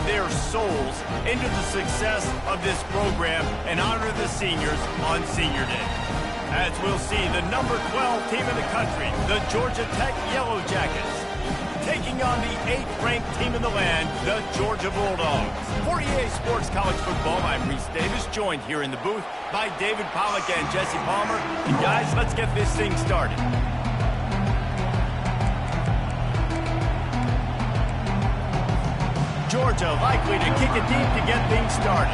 their souls into the success of this program and honor the seniors on Senior Day. As we'll see, the number 12 team in the country, the Georgia Tech Yellow Jackets, taking on the 8th-ranked team in the land, the Georgia Bulldogs. For EA Sports College Football, I'm Reese Davis, joined here in the booth by David Pollack and Jesse Palmer. And guys, let's get this thing started. Georgia likely to kick it deep to get things started.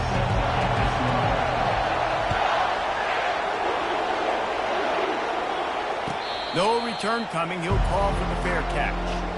No return coming. He'll call for the fair catch.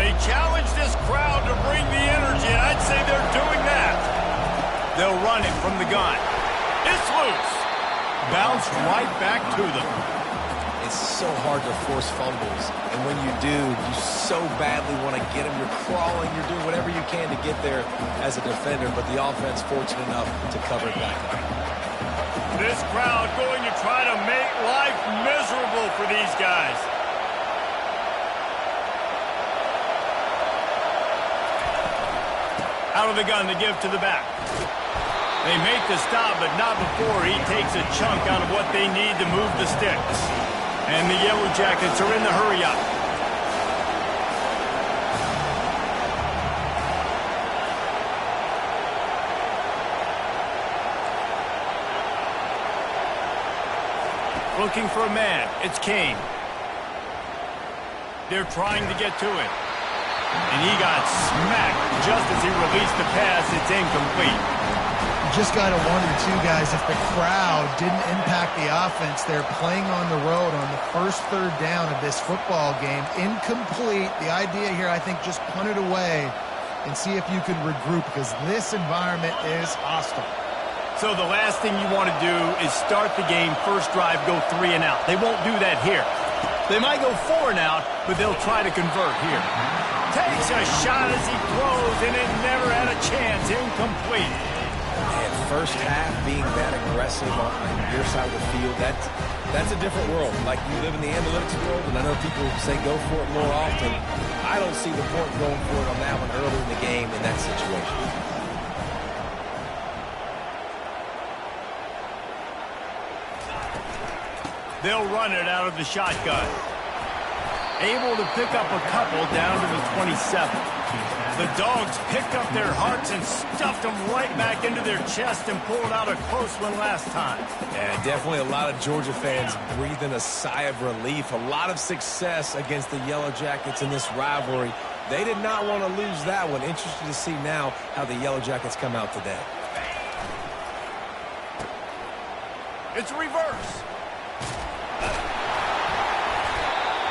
They challenge this crowd to bring the energy, and I'd say they're doing that. They'll run it from the gun. It's loose. Bounced right back to them. It's so hard to force fumbles, and when you do, you so badly want to get them. You're crawling, you're doing whatever you can to get there as a defender, but the offense fortunate enough to cover it back up. This crowd going to try to make life miserable for these guys. Out of the gun to give to the back. They make the stop, but not before he takes a chunk out of what they need to move the sticks. And the Yellow Jackets are in the hurry-up. Looking for a man. It's Kane. They're trying to get to it. And he got smacked just as he released the pass. It's incomplete. You just got to wonder, too, guys, if the crowd didn't impact the offense. They're playing on the road on the first third down of this football game. Incomplete. The idea here, I think, just punt it away and see if you can regroup, because this environment is hostile. So the last thing you want to do is start the game, first drive, go 3 and out. They won't do that here. They might go 4 and out, but they'll try to convert here. Takes a shot as he throws, and it never had a chance. Incomplete. And first half being that aggressive on your side of the field, that's a different world. Like, you live in the analytics world, and I know people say go for it more often. I don't see the point going for it on that one early in the game in that situation. They'll run it out of the shotgun. Able to pick up a couple down to the 27. The Dogs picked up their hearts and stuffed them right back into their chest and pulled out a close one last time. Yeah, definitely a lot of Georgia fans breathing a sigh of relief. A lot of success against the Yellow Jackets in this rivalry. They did not want to lose that one. Interested to see now how the Yellow Jackets come out today. It's reverse.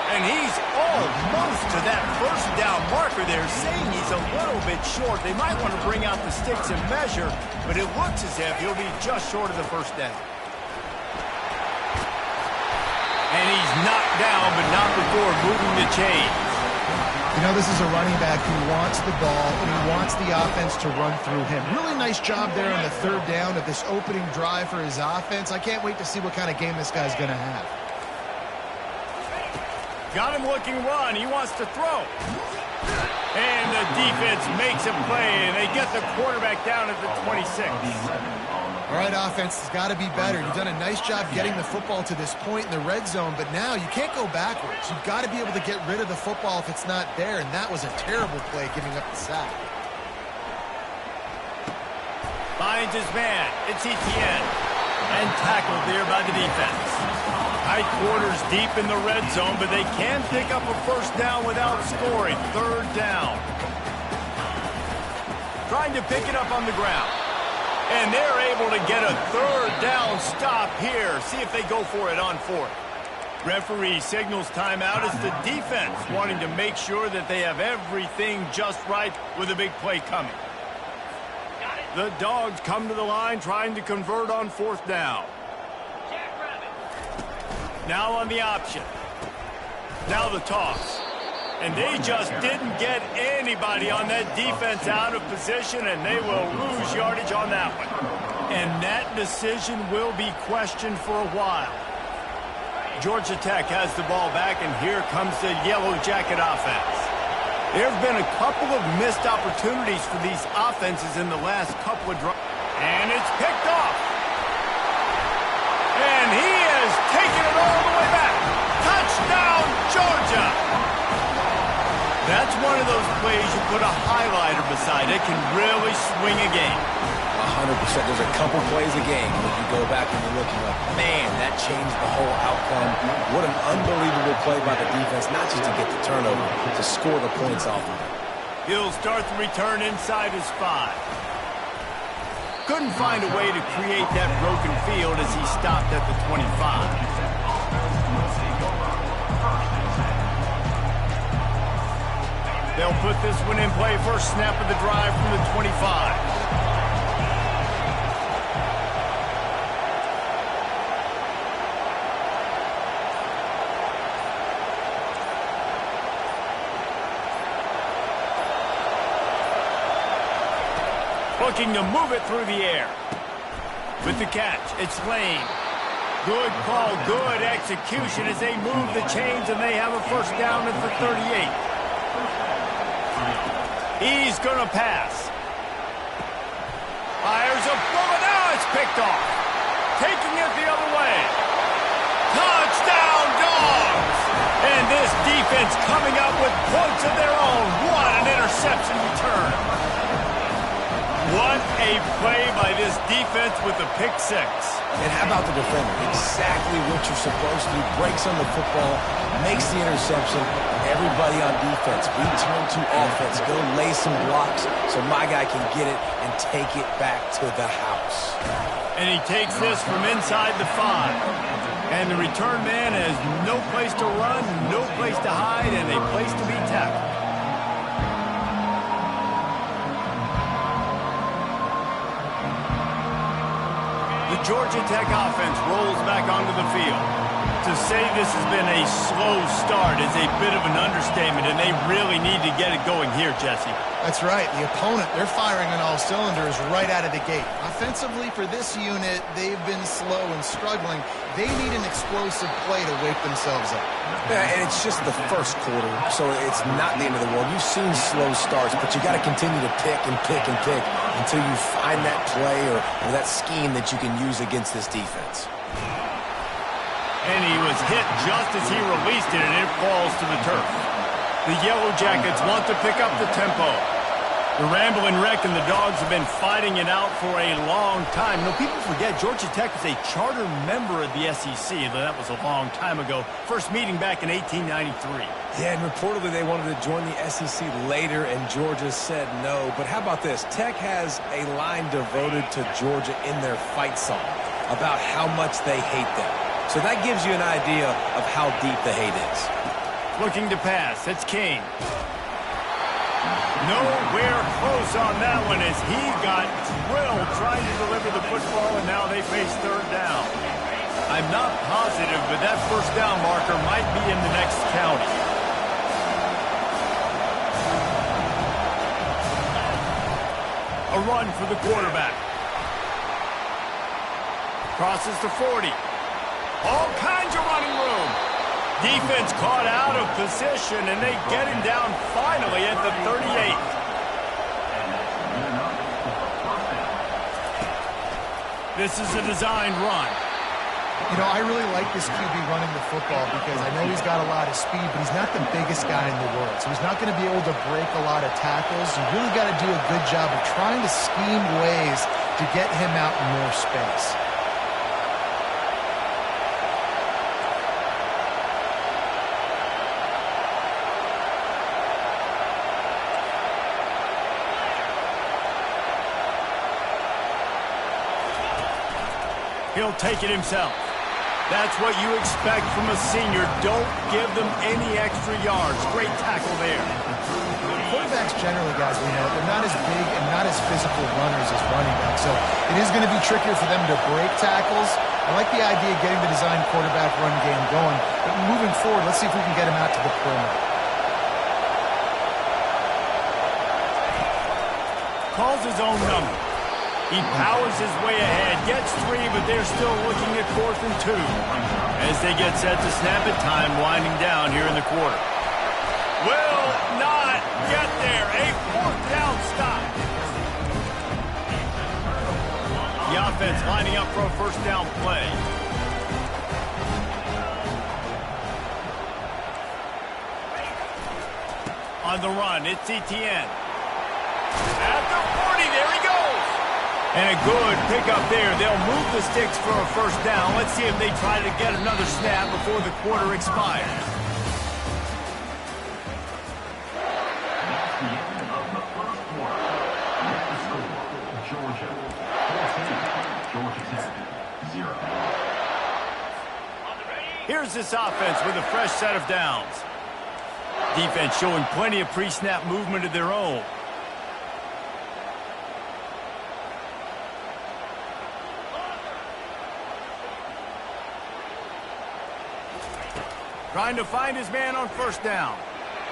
And he's almost to that first down marker there, saying he's a little bit short. They might want to bring out the sticks and measure, but it looks as if he'll be just short of the first down. And he's knocked down, but not before moving the chains. You know, this is a running back who wants the ball, and he wants the offense to run through him. Really nice job there on the third down of this opening drive for his offense. I can't wait to see what kind of game this guy's going to have. Got him looking run. He wants to throw. And the defense makes a play, and they get the quarterback down at the 26. All right, offense has got to be better. You've done a nice job getting the football to this point in the red zone, but now you can't go backwards. You've got to be able to get rid of the football if it's not there, and that was a terrible play giving up the sack. Finds his man. It's Etienne. And tackled there by the defense. Tight quarters deep in the red zone, but they can pick up a first down without scoring. Third down. trying to pick it up on the ground. And they're able to get a third down stop here. See if they go for it on fourth. Referee signals timeout as the defense wanting to make sure that they have everything just right with a big play coming. The Dogs come to the line trying to convert on fourth down. Now on the option. Now the toss. And they just didn't get anybody on that defense out of position, and they will lose yardage on that one. And that decision will be questioned for a while. Georgia Tech has the ball back, and here comes the Yellow Jacket offense. There have been a couple of missed opportunities for these offenses in the last couple of drives. And it's picked off. And he has taken it all the way back. Touchdown, Georgia! That's one of those plays you put a highlighter beside. It can really swing a game. 100%. There's a couple plays a game that you go back and you're looking like, man, that changed the whole outcome. What an unbelievable play by the defense, not just to get the turnover, to score the points off of it. He'll start the return inside his 5. Couldn't find a way to create that broken field as he stopped at the 25. They'll put this one in play. First snap of the drive from the 25. Looking to move it through the air. With the catch, it's Lane. Good call, good execution as they move the chains, and they have a first down at the 38. He's going to pass. Fires a bullet. Now it's picked off. Taking it the other way. Touchdown, Dogs! And this defense coming up with points of their own. What an interception return. What a play by this defense with the pick 6. And how about the defender? Exactly what you're supposed to do. Breaks on the football, makes the interception. Everybody on defense, return to offense. Go lay some blocks so my guy can get it and take it back to the house. And he takes this from inside the 5. And the return man has no place to run, no place to hide, and a place to be tackled. The Georgia Tech offense rolls back onto the field. To say this has been a slow start is a bit of an understatement, and they really need to get it going here, Jesse. That's right. The opponent, they're firing on all cylinders right out of the gate. Offensively, for this unit, they've been slow and struggling. They need an explosive play to wake themselves up. Yeah, and it's just the first quarter, so it's not the end of the world. You've seen slow starts, but you got to continue to pick and pick and pick until you find that play or that scheme that you can use against this defense. And he was hit just as he released it, and it falls to the turf. The Yellow Jackets want to pick up the tempo. The Rambling Wreck and the Dogs have been fighting it out for a long time. No, people forget Georgia Tech is a charter member of the SEC. That was a long time ago. First meeting back in 1893. Yeah, and reportedly they wanted to join the SEC later, and Georgia said no. But how about this? Tech has a line devoted to Georgia in their fight song about how much they hate them. So that gives you an idea of how deep the hate is. Looking to pass. It's King. Nowhere close on that one as he got drilled trying to deliver the football, and now they face third down. I'm not positive, but that first down marker might be in the next county. A run for the quarterback. Crosses to 40. All kinds of running room. Defense caught out of position, and they get him down finally at the 38. This is a designed run. You know, I really like this QB running the football because I know he's got a lot of speed, but he's not the biggest guy in the world. So he's not going to be able to break a lot of tackles. You really got to do a good job of trying to scheme ways to get him out in more space. He'll take it himself. That's what you expect from a senior. Don't give them any extra yards. Great tackle there. Quarterbacks generally, guys, we know, they're not as big and not as physical runners as running backs. So it is going to be trickier for them to break tackles. I like the idea of getting the design quarterback run game going. But moving forward, let's see if we can get him out to the perimeter. Calls his own number. He powers his way ahead, gets 3, but they're still looking at 4th and 2. As they get set to snap it, time winding down here in the quarter. Will not get there. A 4th down stop. The offense lining up for a 1st down play. On the run, it's ETN. At the 40, there he goes. And a good pickup there. They'll move the sticks for a 1st down. Let's see if they try to get another snap before the quarter expires. Here's this offense with a fresh set of downs. Defense showing plenty of pre-snap movement of their own. Trying to find his man on 1st down.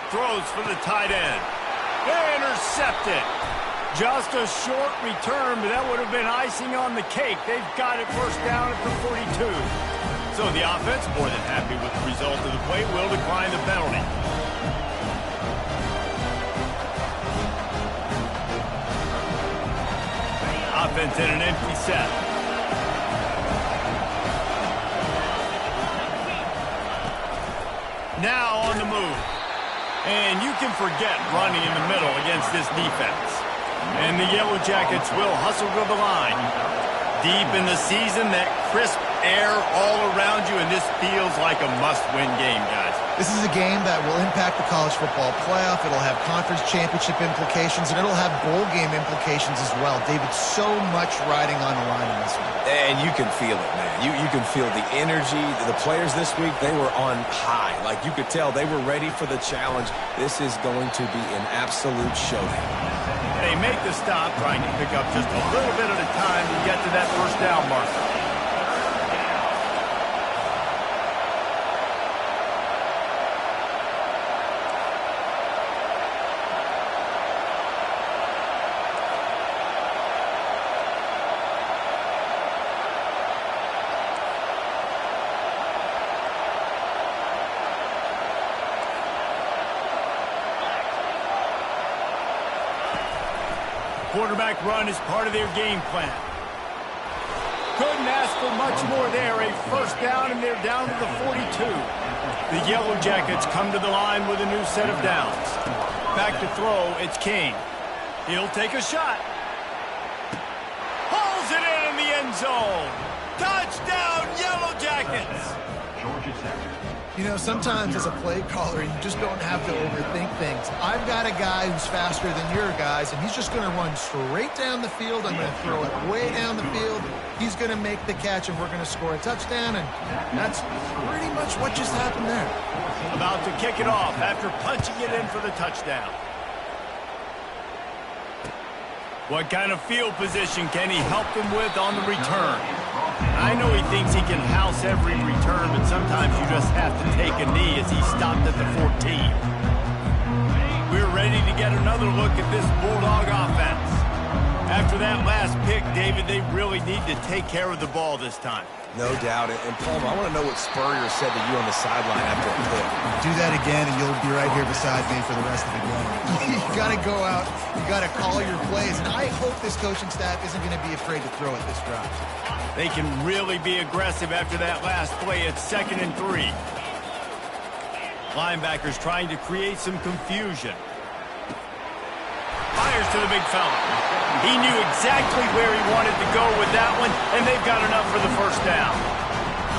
Throws for the tight end. Intercepted. Just a short return, but that would have been icing on the cake. They've got it 1st down at the 42. So the offense, more than happy with the result of the play, will decline the penalty. Offense in an empty set. Now on the move. And you can forget running in the middle against this defense. And the Yellow Jackets will hustle to the line. Deep in the season, that crisp air all around you, and this feels like a must-win game, guys. This is a game that will impact the college football playoff. It'll have conference championship implications, and it'll have bowl game implications as well. David, so much riding on the line in this one. And you can feel it, man. You can feel the energy. The players this week, they were on high. Like, you could tell they were ready for the challenge. This is going to be an absolute showdown. They make the stop, trying to pick up just a little bit at a time to get to that 1st down marker. Quarterback run is part of their game plan. Couldn't ask for much more there. A 1st down, and they're down to the 42. The Yellow Jackets come to the line with a new set of downs. Back to throw, it's King. He'll take a shot. Hauls it in the end zone. Touchdown, Yellow Jackets. You know, sometimes as a play caller, you just don't have to overthink things. I've got a guy who's faster than your guys, and he's just going to run straight down the field. I'm going to throw it way down the field. He's going to make the catch, and we're going to score a touchdown, and that's pretty much what just happened there. About to kick it off after punching it in for the touchdown. What kind of field position can he help them with on the return? I know he thinks he can house every return, but sometimes you just have to take a knee as he stopped at the 14. We're ready to get another look at this Bulldog offense. After that last pick, David, they really need to take care of the ball this time. No doubt. And Palmer, I want to know what Spurrier said to you on the sideline after a pick. Do that again, and you'll be right here beside me for the rest of the game. You got to go out. You got to call your plays. And I hope this coaching staff isn't going to be afraid to throw it this drive. They can really be aggressive after that last play at 2nd and 3. Linebackers trying to create some confusion. Fires to the big fella. He knew exactly where he wanted to go with that one, and they've got enough for the 1st down.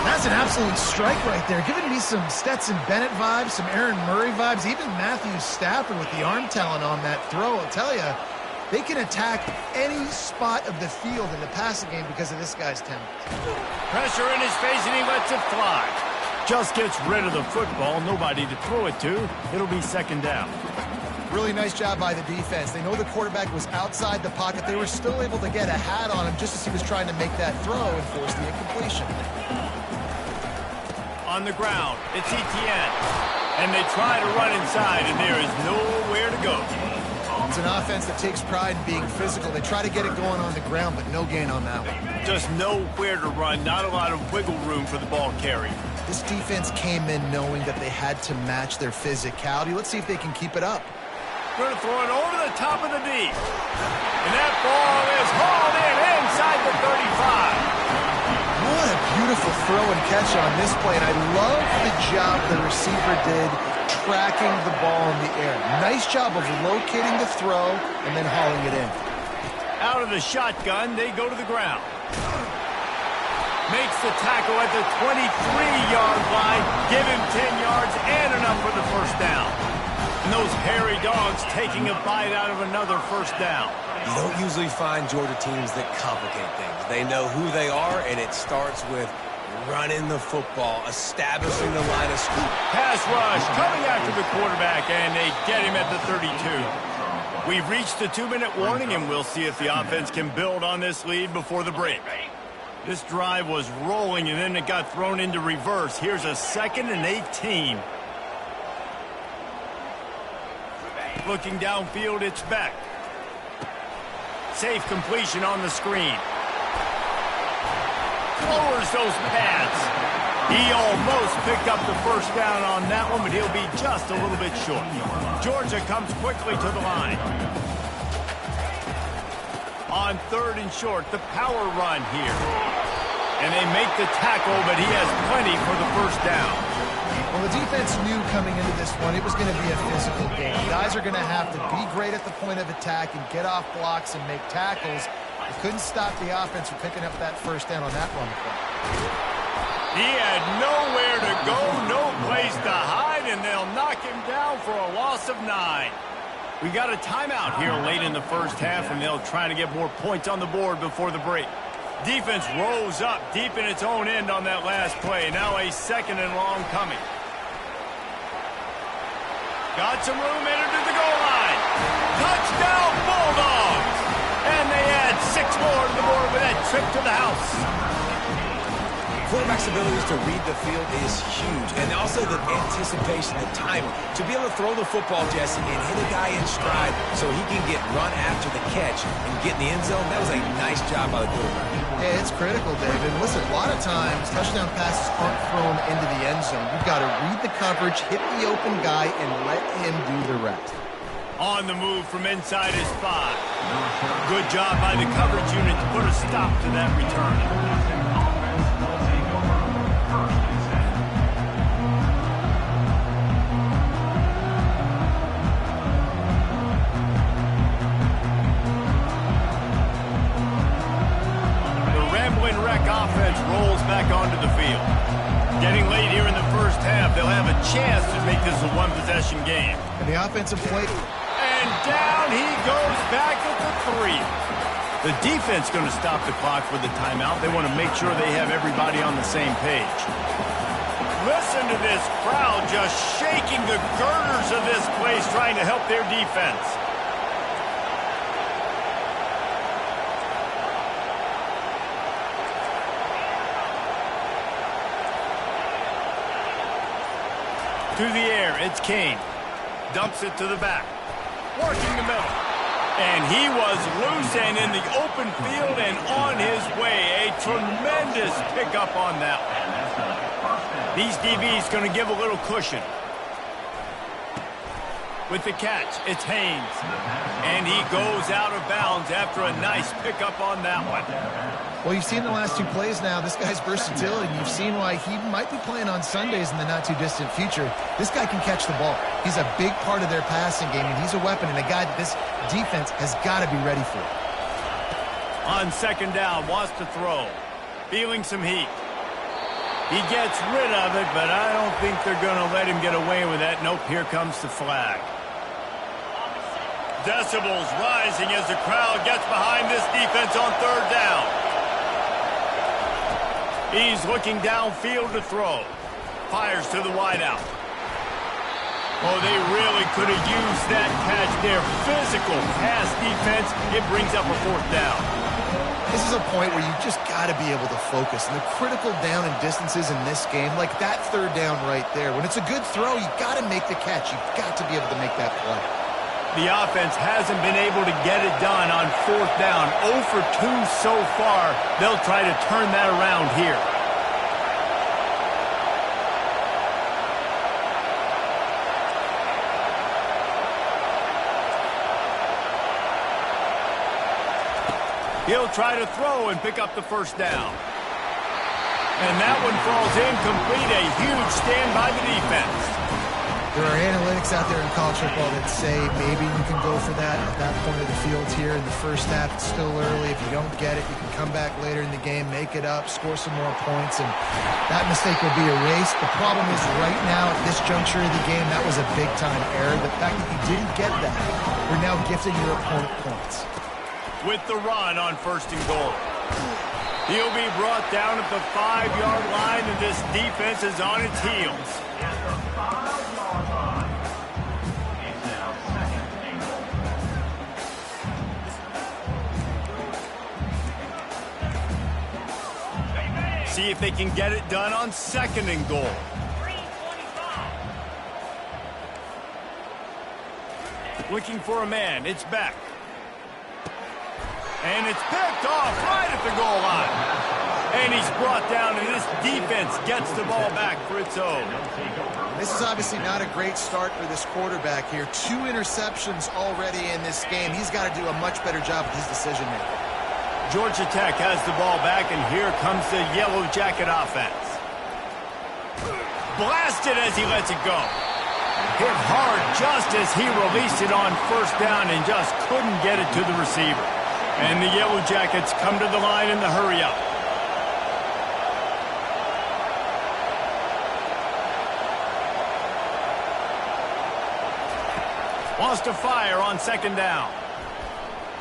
That's an absolute strike right there. Giving me some Stetson Bennett vibes, some Aaron Murray vibes, even Matthew Stafford with the arm talent on that throw. I'll tell you, They can attack any spot of the field in the passing game because of this guy's talent. Pressure in his face, and he lets it fly. Just gets rid of the football. Nobody to throw it to. It'll be second down. Really nice job by the defense. They know the quarterback was outside the pocket. They were still able to get a hat on him just as he was trying to make that throw and force the incompletion. On the ground, it's Etienne. And they try to run inside, and there is nowhere to go. It's an offense that takes pride in being physical. They try to get it going on the ground, but no gain on that one. Just nowhere to run. Not a lot of wiggle room for the ball carry. This defense came in knowing that they had to match their physicality. Let's see if they can keep it up. Going to throw it over the top of the deep. And that ball is hauled in inside the 35. What a beautiful throw and catch on this play. And I love the job the receiver did tracking the ball in the air. Nice job of locating the throw and then hauling it in. Out of the shotgun, they go to the ground. Makes the tackle at the 23-yard line. Give him 10 yards and enough for the first down. And those hairy dogs taking a bite out of another first down. You don't usually find Georgia teams that complicate things. They know who they are, and it starts with running the football, establishing the line of scrimmage. Pass rush coming after the quarterback, and they get him at the 32. We've reached the 2-minute warning, and we'll see if the offense can build on this lead before the break. This drive was rolling, and then it got thrown into reverse. Here's a 2nd and 18. Looking downfield, it's Beck. Safe completion on the screen. Lowers those pads. He almost picked up the first down on that one, but he'll be just a little bit short. Georgia comes quickly to the line. On 3rd and short, the power run here. And they make the tackle, but he has plenty for the first down. Well, the defense knew coming into this one it was going to be a physical game. Guys are going to have to be great at the point of attack and get off blocks and make tackles. They couldn't stop the offense from picking up that first down on that run play. He had nowhere to go, no place to hide, and they'll knock him down for a loss of 9. We got a timeout here late in the first half, and they'll try to get more points on the board before the break. Defense rose up deep in its own end on that last play. Now a 2nd and long coming. Got some room, entered to the goal line. Touchdown, Bulldogs! And they add 6 more to the board with that trip to the house. Quarterback's abilities to read the field is huge, and also the anticipation, the timing. To be able to throw the football, Jesse, and hit a guy in stride so he can get run after the catch and get in the end zone, that was a nice job by the quarterback. Yeah, it's critical, David. Listen, a lot of times, touchdown passes aren't thrown into the end zone. You've got to read the coverage, hit the open guy, and let him do the rest. On the move from inside his 5. Good job by the coverage unit to put a stop to that return. Offense rolls back onto the field. Getting late here in the first half, they'll have a chance to make this a one-possession game. And the offensive play. And down he goes back at the 3. The defense going to stop the clock for the timeout. They want to make sure they have everybody on the same page. Listen to this crowd just shaking the girders of this place, trying to help their defense. To the air, it's Kane. Dumps it to the back. Working the middle. And he was loose and in the open field and on his way. A tremendous pickup on that one. These DBs going to give a little cushion. With the catch, it's Haynes. And he goes out of bounds after a nice pickup on that one. Well, you've seen the last 2 plays now. This guy's versatility. You've seen why he might be playing on Sundays in the not-too-distant future. This guy can catch the ball. He's a big part of their passing game, and he's a weapon and a guy that this defense has got to be ready for. On 2nd down, wants to throw. Feeling some heat. He gets rid of it, but I don't think they're going to let him get away with that. Nope, here comes the flag. decibels rising as the crowd gets behind this defense on third down. He's looking downfield to throw. Fires to the wideout. Oh, they really could have used that catch there. Physical pass defense. It brings up a fourth down. This is a point where you just got to be able to focus. And the critical down and distances in this game, like that third down right there, when it's a good throw, you got to make the catch. You've got to be able to make that play. The offense hasn't been able to get it done on fourth down. 0 for 2 so far. They'll try to turn that around here. He'll try to throw and pick up the first down. And that one falls incomplete. A huge stand by the defense. There are analytics out there in college football that say maybe you can go for that at that point of the field here in the first half. It's still early. If you don't get it, you can come back later in the game, make it up, score some more points, and that mistake will be erased. The problem is right now at this juncture of the game, that was a big-time error. The fact that you didn't get that, we're now gifting your opponent points. With the run on first and goal. He'll be brought down at the 5-yard line, and this defense is on its heels. See if they can get it done on second and goal. Looking for a man. It's Beck. And it's picked off right at the goal line. And he's brought down, and this defense gets the ball back for its own. This is obviously not a great start for this quarterback here. 2 interceptions already in this game. He's got to do a much better job with his decision-making. Georgia Tech has the ball back, and here comes the Yellow Jacket offense. Blasted as he lets it go. Hit hard just as he released it on first down and just couldn't get it to the receiver. And the Yellow Jackets come to the line in the hurry-up. Wants to fire on second down.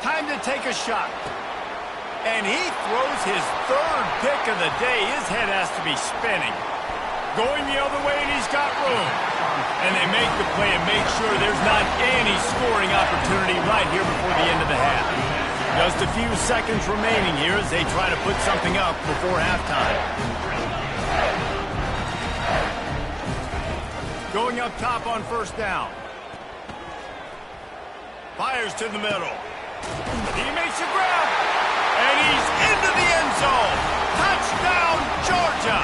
Time to take a shot. And he throws his third pick of the day. His head has to be spinning. Going the other way, and he's got room. And they make the play and make sure there's not any scoring opportunity right here before the end of the half. Just a few seconds remaining here as they try to put something up before halftime. Going up top on first down. Fires to the middle. He makes a grab. And he's into the end zone. Touchdown, Georgia.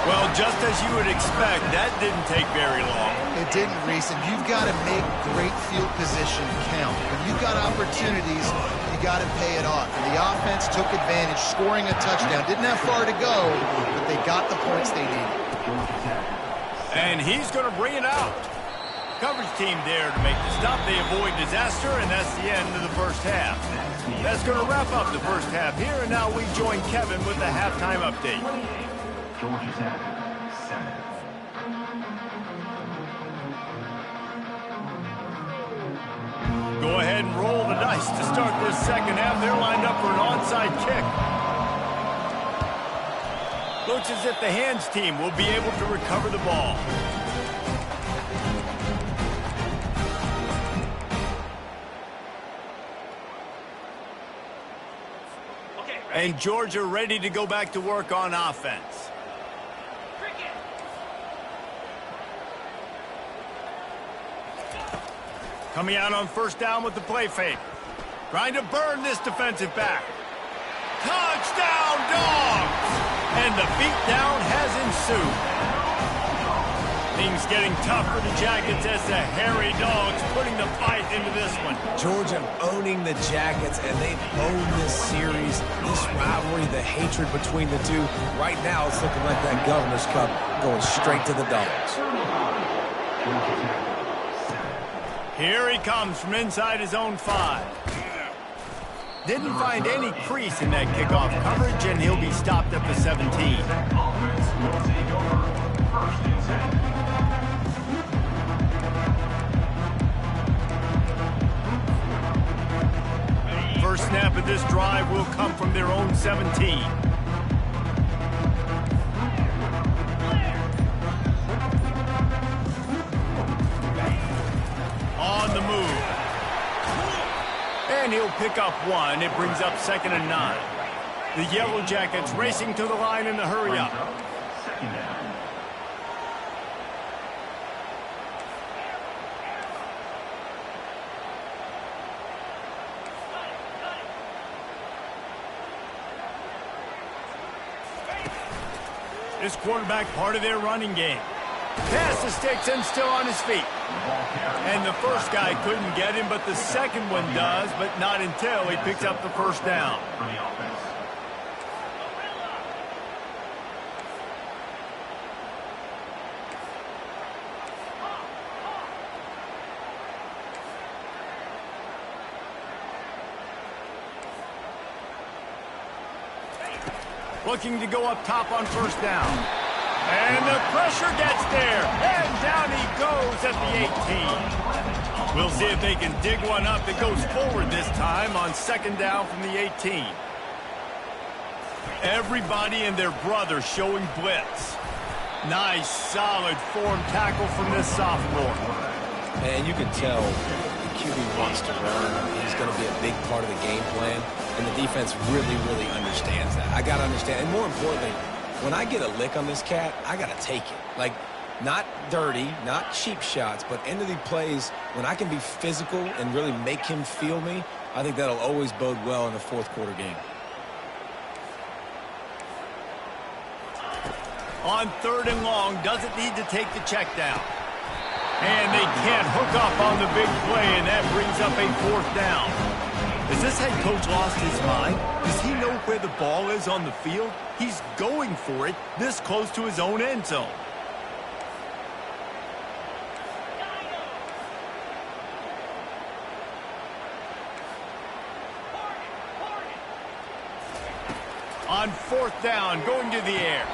Well, just as you would expect, that didn't take very long. It didn't, Reese, and you've got to make great field position count. When you've got opportunities, you got to pay it off. And the offense took advantage, scoring a touchdown. Didn't have far to go, but they got the points they needed. And he's going to bring it out. Coverage team there to make the stop. They avoid disaster, and that's the end of the first half. That's going to wrap up the first half here, and now we join Kevin with the halftime update. Georgia Tech, 7. Go ahead and roll the dice to start this second half. They're lined up for an onside kick. Looks as if the hands team will be able to recover the ball. And Georgia ready to go back to work on offense. Coming out on first down with the play fake. Trying to burn this defensive back. Touchdown, Dogs! And the beatdown has ensued. Things getting tough for the Jackets as the hairy Dogs putting the fight into this one. Georgia owning the Jackets, and they've owned this series, this rivalry, the hatred between the two. Right now, it's looking like that Governor's Cup going straight to the Dogs. Here he comes from inside his own 5. Didn't find any crease in that kickoff coverage, and he'll be stopped at the 17. first snap of this drive will come from their own 17. On the move. And he'll pick up one. It brings up 2nd and 9. The Yellow Jackets racing to the line in the hurry-up. Second down. This quarterback part of their running game. Pass the sticks and still on his feet. And the first guy couldn't get him, but the second one does, but not until he picks up the first down. For the offense. Looking to go up top on first down. And the pressure gets there. And down he goes at the 18. We'll see if they can dig one up that goes forward this time on 2nd down from the 18. Everybody and their brother showing blitz. Nice, solid form tackle from this sophomore. And you can tell the QB wants to run. He's going to be a big part of the game plan. And the defense really, really understands that. I got to understand. And more importantly, when I get a lick on this cat, I got to take it. Like, not dirty, not cheap shots, but end of the plays, when I can be physical and really make him feel me, I think that'll always bode well in a fourth quarter game. On 3rd and long, doesn't need to take the check down. And they can't hook up on the big play, and that brings up a 4th down. Has this head coach lost his mind? Does he know where the ball is on the field? He's going for it this close to his own end zone. On 4th down, going to the air.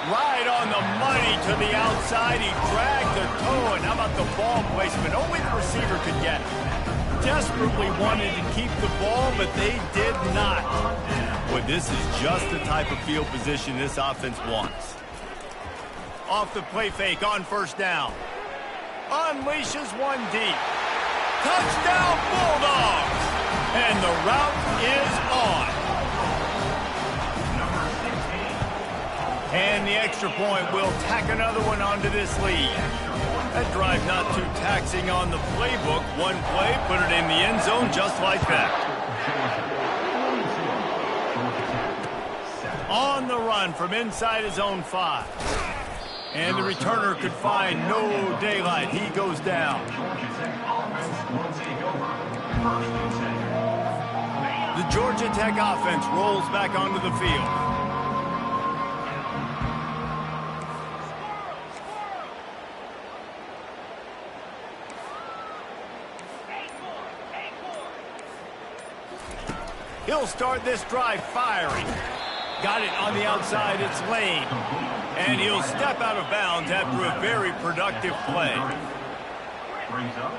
Right on the money to the outside. He dragged the toe, and how about the ball placement? Only the receiver could get it. Desperately wanted to keep the ball, but they did not. Boy, this is just the type of field position this offense wants. Off the play fake on 1st down. Unleashes one deep. Touchdown Bulldogs! And the route is on. And the extra point will tack another one onto this lead. That drive not too taxing on the playbook. One play, put it in the end zone just like that. On the run from inside his own 5. And the returner could find no daylight. He goes down. The Georgia Tech offense rolls back onto the field. He'll start this drive firing. Got it on the outside, it's Lane. And he'll step out of bounds after a very productive play. Brings up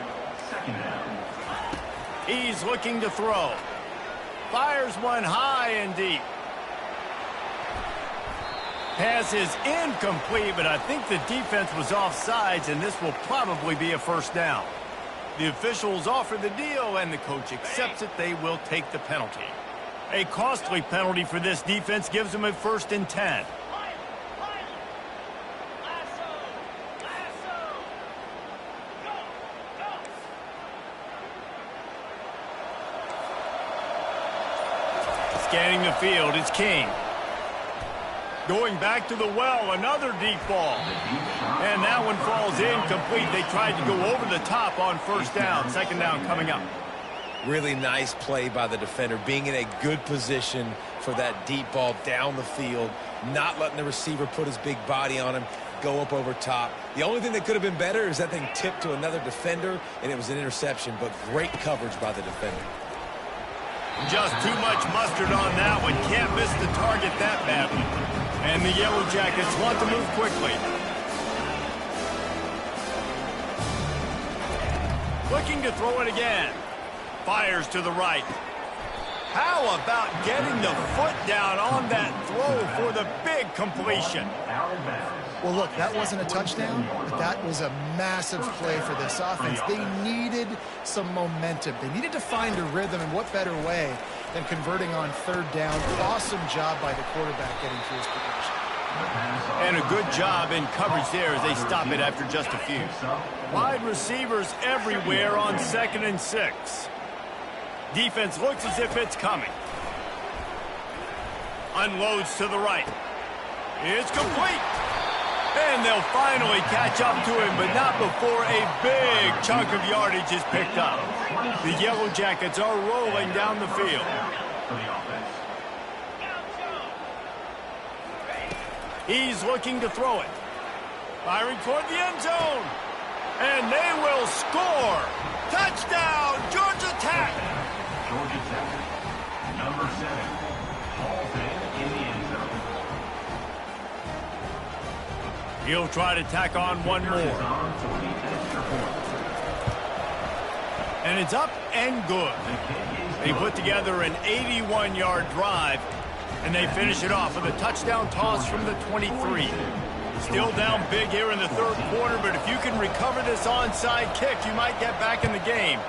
2nd down. He's looking to throw. Fires one high and deep. Pass is incomplete, but I think the defense was offsides, and this will probably be a 1st down. The officials offer the deal, and the coach accepts it. They will take the penalty. A costly penalty for this defense gives them a 1st and 10. Scanning the field, it's King. Going back to the well, another deep ball. And that one falls incomplete. They tried to go over the top on 1st down. 2nd down coming up. Really nice play by the defender, being in a good position for that deep ball down the field, not letting the receiver put his big body on him, go up over top. The only thing that could have been better is that thing tipped to another defender, and it was an interception, but great coverage by the defender. Just too much mustard on that one. Can't miss the target that badly. And the Yellow Jackets want to move quickly. Looking to throw it again. Fires to the right. How about getting the foot down on that throw for the big completion? Well, look, that wasn't a touchdown, but that was a massive play for this offense. They needed some momentum. They needed to find a rhythm, and what better way than converting on third down. Awesome job by the quarterback getting through his progression. And a good job in coverage there as they stop it after just a few. Wide receivers everywhere on 2nd and 6. Defense looks as if it's coming. Unloads to the right. It's complete. And they'll finally catch up to him, but not before a big chunk of yardage is picked up. The Yellow Jackets are rolling down the field. He's looking to throw it. Firing toward the end zone. And they will score. Touchdown, Georgia Tech. Georgia Tech, number 7, falls in the end zone. He'll try to tack on one more. And it's up and good. They put together an 81-yard drive, and they finish it off with a touchdown toss from the 23. Still down big here in the third quarter, but if you can recover this onside kick, you might get back in the game.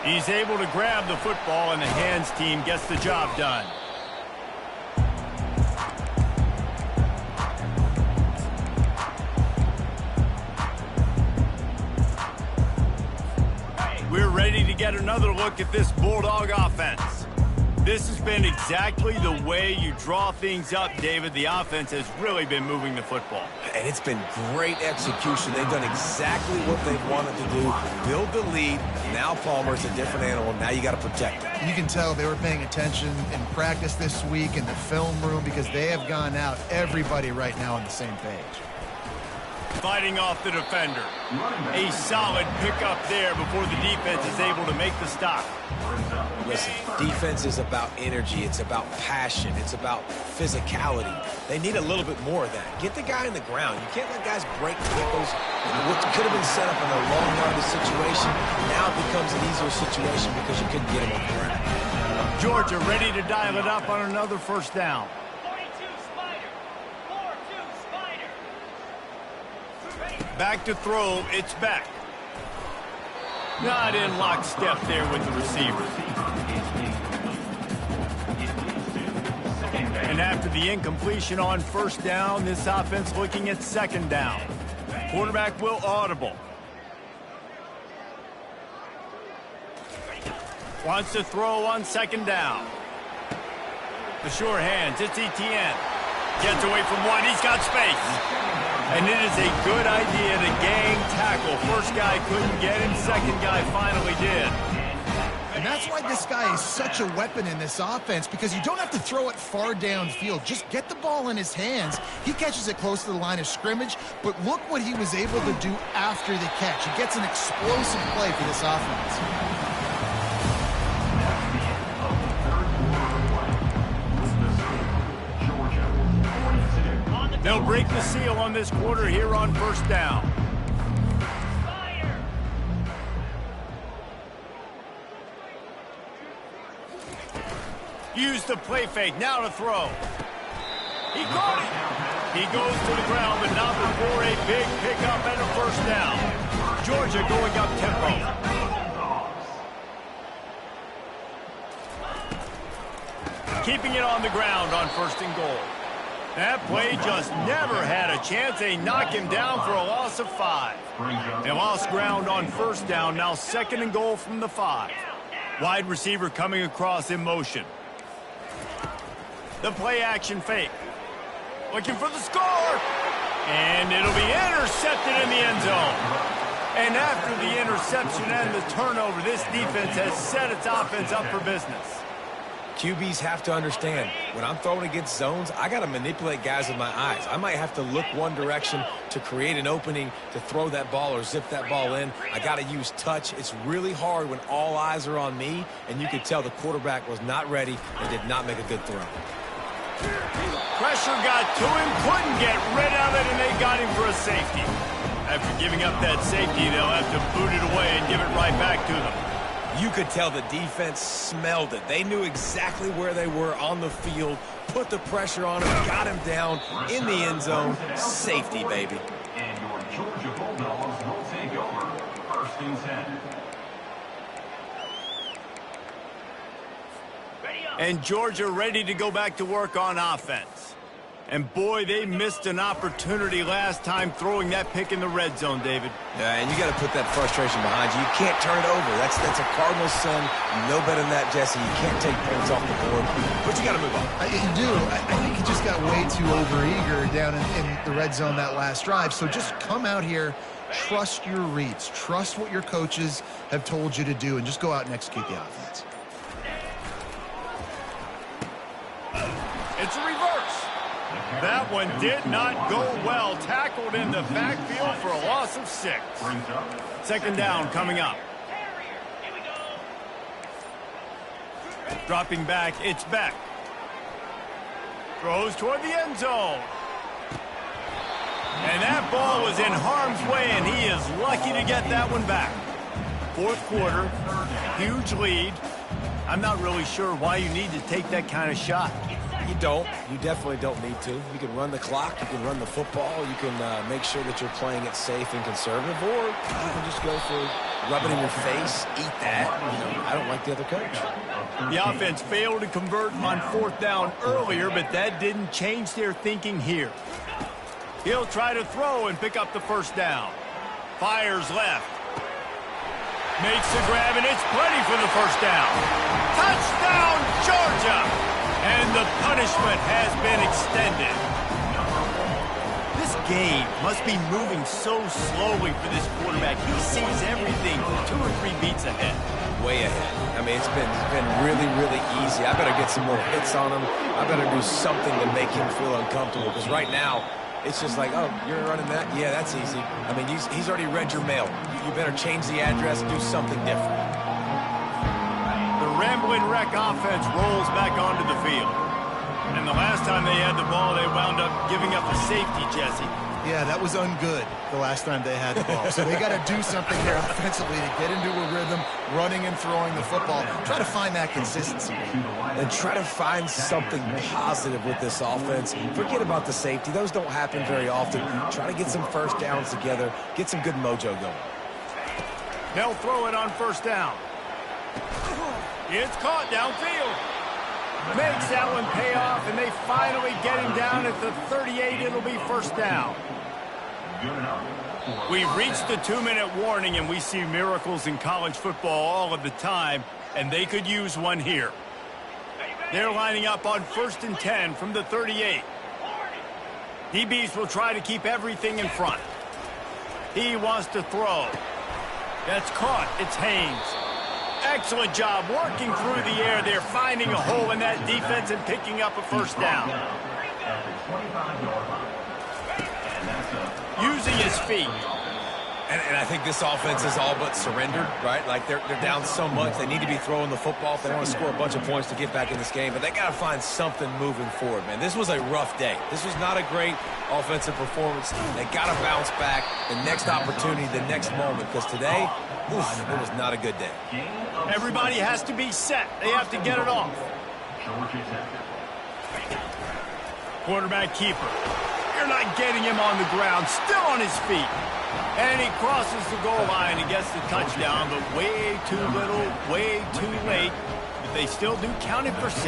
He's able to grab the football, and the hands team gets the job done. We're ready to get another look at this Bulldog offense. This has been exactly the way you draw things up, David. The offense has really been moving the football. And it's been great execution. They've done exactly what they've wanted to do. Build the lead. Now Palmer's a different animal. Now you got to protect him. You can tell they were paying attention in practice this week in the film room because they have gone out, everybody right now on the same page. Fighting off the defender. A solid pickup there before the defense is able to make the stop. Listen, defense is about energy. It's about passion. It's about physicality. They need a little bit more of that. Get the guy in the ground. You can't let guys break tackles. What could have been set up in a long yardage situation, now it becomes an easier situation because you couldn't get him on the ground. Georgia ready to dial it up on another first down. Back to throw, it's back. Not in lockstep there with the receiver. And after the incompletion on first down, this offense looking at second down. Quarterback will audible. Wants to throw on second down. The sure hands, it's Etienne. Gets away from one, he's got space. And it is a good idea to gang tackle. First guy couldn't get him, second guy finally did. And that's why this guy is such a weapon in this offense, because you don't have to throw it far downfield. Just get the ball in his hands. He catches it close to the line of scrimmage, but look what he was able to do after the catch. He gets an explosive play for this offense. They'll break the seal on this quarter here on first down. Use the play fake, now to throw. He caught it. He goes to the ground, but not before a big pickup and a first down. Georgia going up tempo. Keeping it on the ground on first and goal. That play just never had a chance. They knock him down for a loss of 5. They lost ground on first down. Now second and goal from the 5. Wide receiver coming across in motion. The play action fake. Looking for the score. And it'll be intercepted in the end zone. And after the interception and the turnover, this defense has set its offense up for business. QBs have to understand, when I'm throwing against zones, I got to manipulate guys with my eyes. I might have to look one direction to create an opening to throw that ball or zip that ball in. I got to use touch. It's really hard when all eyes are on me, and you could tell the quarterback was not ready and did not make a good throw. Pressure got to him, couldn't get rid of it, and they got him for a safety. After giving up that safety, they'll have to boot it away and give it right back to them. You could tell the defense smelled it. They knew exactly where they were on the field, put the pressure on him, got him down in the end zone. Safety, baby. And your Georgia Bulldogs will take over 1st and 10. And Georgia ready to go back to work on offense. And boy, they missed an opportunity last time throwing that pick in the red zone, David. Yeah, and you got to put that frustration behind you. You can't turn it over. That's a Cardinals son. You know better than that, Jesse. You can't take points off the board, but you got to move on. You do. I think he just got way too overeager down in the red zone that last drive. So just come out here, trust your reads, trust what your coaches have told you to do, and just go out and execute the offense. It's a reverse. That one did not go well. Tackled in the backfield for a loss of 6. 2nd down coming up. Dropping back, it's Beck. Throws toward the end zone. And that ball was in harm's way, and he is lucky to get that one back. 4th quarter, huge lead. I'm not really sure why you need to take that kind of shot. You don't. You definitely don't need to. You can run the clock. You can run the football. You can make sure that you're playing it safe and conservative, or you can just go for rub it in your face, eat that. You know, I don't like the other coach. The offense failed to convert on 4th down earlier, but that didn't change their thinking here. He'll try to throw and pick up the 1st down. Fires left. Makes the grab, and it's plenty for the 1st down. Touchdown, Georgia! And the punishment has been extended. This game must be moving so slowly for this quarterback. He sees everything 2 or 3 beats ahead. Way ahead. I mean, it's been really, really easy. I better get some more hits on him. I better do something to make him feel uncomfortable, because right now, it's just like, oh, you're running that? Yeah, that's easy. I mean, he's already read your mail. You better change the address, do something different. The Rambling Wreck offense rolls back onto the field. And the last time they had the ball, they wound up giving up a safety, Jesse. Yeah, that was ungood the last time they had the ball. So they got to do something here offensively to get into a rhythm, running and throwing the football. Try to find that consistency. And try to find something positive with this offense. Forget about the safety. Those don't happen very often. Try to get some 1st downs together. Get some good mojo going. They'll throw it on 1st down. It's caught downfield. Makes that one pay off, and they finally get him down at the 38. It'll be 1st down. We've reached the 2-minute warning, and we see miracles in college football all of the time, and they could use one here. They're lining up on 1st and 10 from the 38. DBs will try to keep everything in front. He wants to throw. That's caught. It's Haynes. Excellent job working through the air. They're finding a hole in that defense and picking up a 1st down. Using his feet. And I think this offense is all but surrendered, right? Like they're down so much. They need to be throwing the football if they want to score a bunch of points to get back in this game. But they got to find something moving forward, man. This was a rough day. This was not a great offensive performance. They got to bounce back. The next opportunity, the next moment. Because today, it was not a good day. Everybody has to be set. They have to get it off. Quarterback keeper. You're not getting him on the ground. Still on his feet. And he crosses the goal line and gets the touchdown, but way too little, way too late. But they still do count it for 6.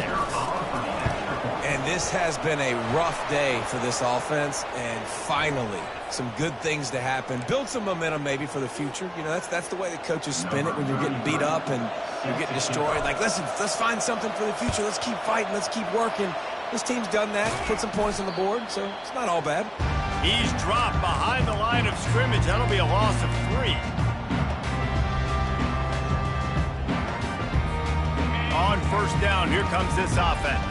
And this has been a rough day for this offense, and finally, some good things to happen. Build some momentum maybe for the future. You know, that's the way the coaches spin it when you're getting beat up and you're getting destroyed. Like, listen, let's find something for the future. Let's keep fighting. Let's keep working. This team's done that, put some points on the board, so it's not all bad. He's dropped behind the line of scrimmage. That'll be a loss of 3. On 1st down, here comes this offense.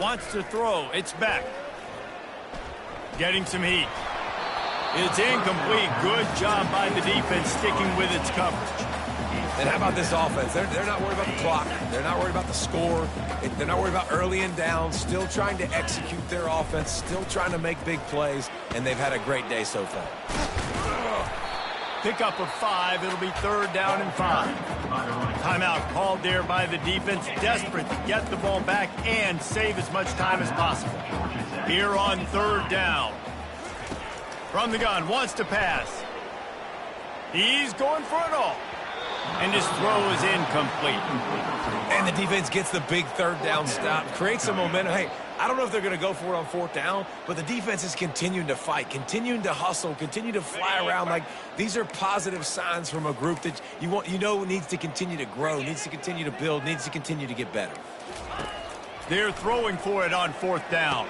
Wants to throw. It's back. Getting some heat. It's incomplete. Good job by the defense sticking with its coverage. And how about this offense? They're not worried about the clock. They're not worried about the score. They're not worried about early and down. Still trying to execute their offense. Still trying to make big plays. And they've had a great day so far. Pickup of 5. It'll be 3rd down and 5. Timeout called there by the defense. Desperate to get the ball back and save as much time as possible. Here on 3rd down. From the gun, wants to pass. He's going for it all. And his throw is incomplete. And the defense gets the big 3rd down stop. Creates some momentum. Hey, I don't know if they're going to go for it on 4th down, but the defense is continuing to fight, continuing to hustle, continue to fly around. Like, these are positive signs from a group that you know needs to continue to grow, needs to continue to build, needs to continue to get better. They're throwing for it on 4th down.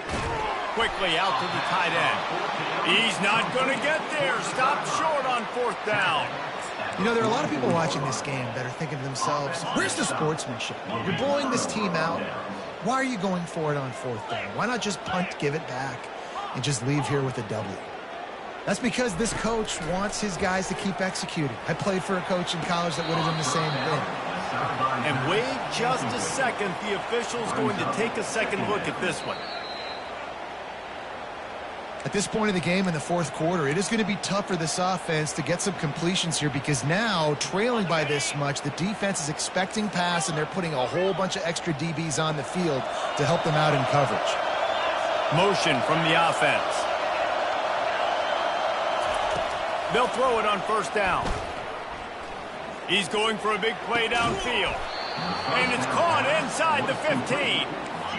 Quickly out to the tight end. He's not going to get there. Stopped short on 4th down. You know, there are a lot of people watching this game that are thinking to themselves, where's the sportsmanship? You're blowing this team out. Why are you going for it on 4th down? Why not just punt, give it back, and just leave here with a W? That's because this coach wants his guys to keep executing. I played for a coach in college that would have done the same thing. And wait just a second. The official's going to take a second look at this one. At this point of the game in the 4th quarter, it is going to be tough for this offense to get some completions here because now, trailing by this much, the defense is expecting pass, and they're putting a whole bunch of extra DBs on the field to help them out in coverage. Motion from the offense. They'll throw it on 1st down. He's going for a big play downfield. And it's caught inside the 15.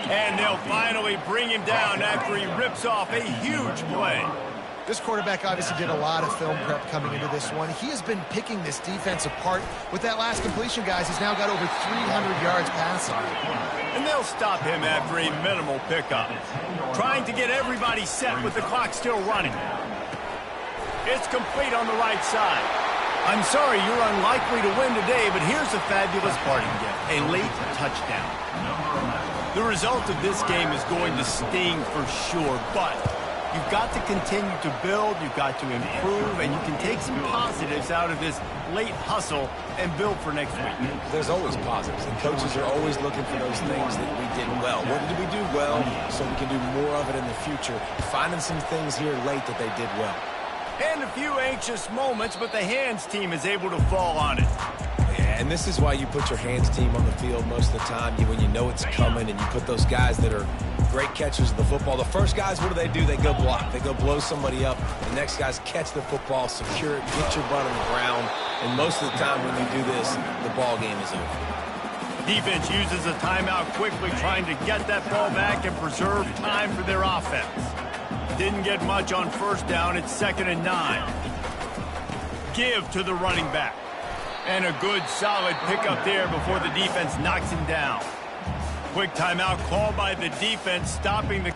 And they'll finally bring him down after he rips off a huge play. This quarterback obviously did a lot of film prep coming into this one. He has been picking this defense apart. With that last completion, guys, he's now got over 300 yards passing. And they'll stop him after a minimal pickup. Trying to get everybody set with the clock still running. It's complete on the right side. I'm sorry you're unlikely to win today, but here's a fabulous parting gift. A late touchdown. The result of this game is going to sting for sure, but you've got to continue to build, you've got to improve, and you can take some positives out of this late hustle and build for next week. There's always positives, and coaches are always looking for those things that we did well. What did we do well so we can do more of it in the future? Finding some things here late that they did well. And a few anxious moments, but the hands team is able to fall on it. Yeah, and this is why you put your hands team on the field most of the time, when you know it's coming, and you put those guys that are great catchers of the football. The first guys, what do? They go block. They go blow somebody up. The next guys catch the football, secure it, get your butt on the ground. And most of the time when you do this, the ball game is over. Defense uses a timeout quickly, trying to get that ball back and preserve time for their offense. Didn't get much on 1st down. It's 2nd and 9. Give to the running back. And a good, solid pickup there before the defense knocks him down. Quick timeout called by the defense, stopping the